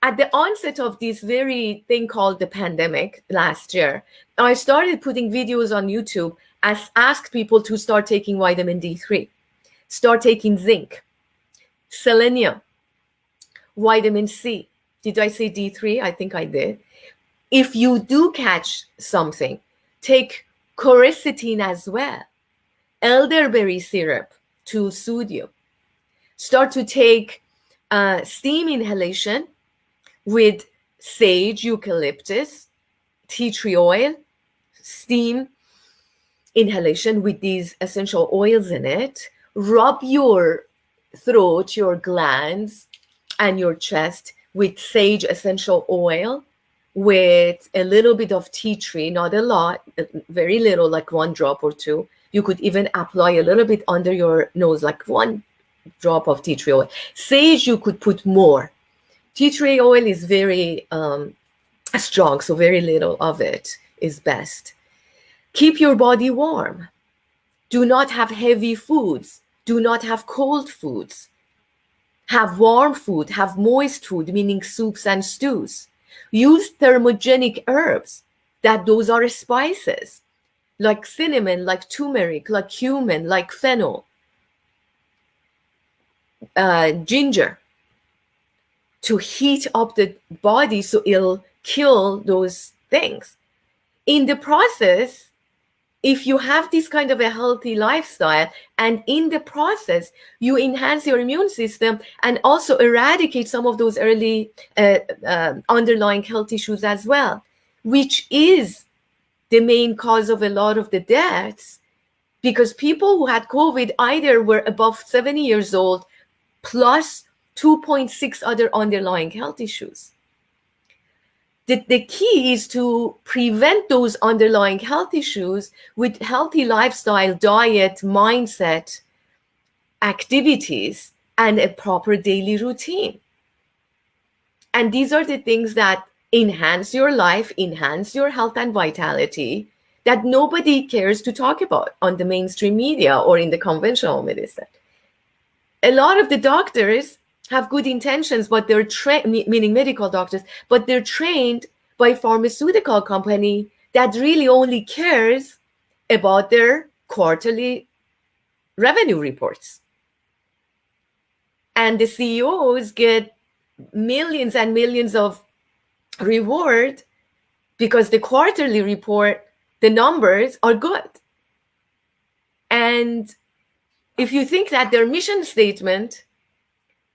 At the onset of this very thing called the pandemic last year, I started putting videos on YouTube as asked people to start taking vitamin D3, start taking zinc, selenium, vitamin C. Did I say D3? I think I did. If you do catch something, take quercetin as well, elderberry syrup to soothe you. Start to take steam inhalation with sage, eucalyptus, tea tree oil, steam inhalation with these essential oils in it. Rub your throat, your glands, and your chest with sage essential oil with a little bit of tea tree, not a lot, very little, like 1 drop or 2. You could even apply a little bit under your nose, like 1 drop of tea tree oil. Sage, you could put more. Tea tree oil is very strong, so very little of it is best. Keep your body warm. Do not have heavy foods. Do not have cold foods. Have warm food, have moist food, meaning soups and stews. Use thermogenic herbs, that those are spices, like cinnamon, like turmeric, like cumin, like fennel, ginger, to heat up the body so it'll kill those things. In the process, if you have this kind of a healthy lifestyle, and in the process you enhance your immune system and also eradicate some of those early underlying health issues as well, which is the main cause of a lot of the deaths, because people who had COVID either were above 70 years old plus 2.6 other underlying health issues. The key is to prevent those underlying health issues with healthy lifestyle, diet, mindset, activities, and a proper daily routine. And these are the things that enhance your life, enhance your health and vitality, that nobody cares to talk about on the mainstream media or in the conventional medicine. A lot of the doctors have good intentions, but they're meaning medical doctors, but they're trained by pharmaceutical company that really only cares about their quarterly revenue reports. And the CEOs get millions and millions of reward because the quarterly report, the numbers are good. And if you think that their mission statement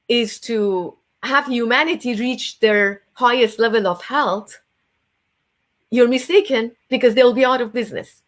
is to have humanity reach their highest level of health, you're mistaken, because they'll be out of business.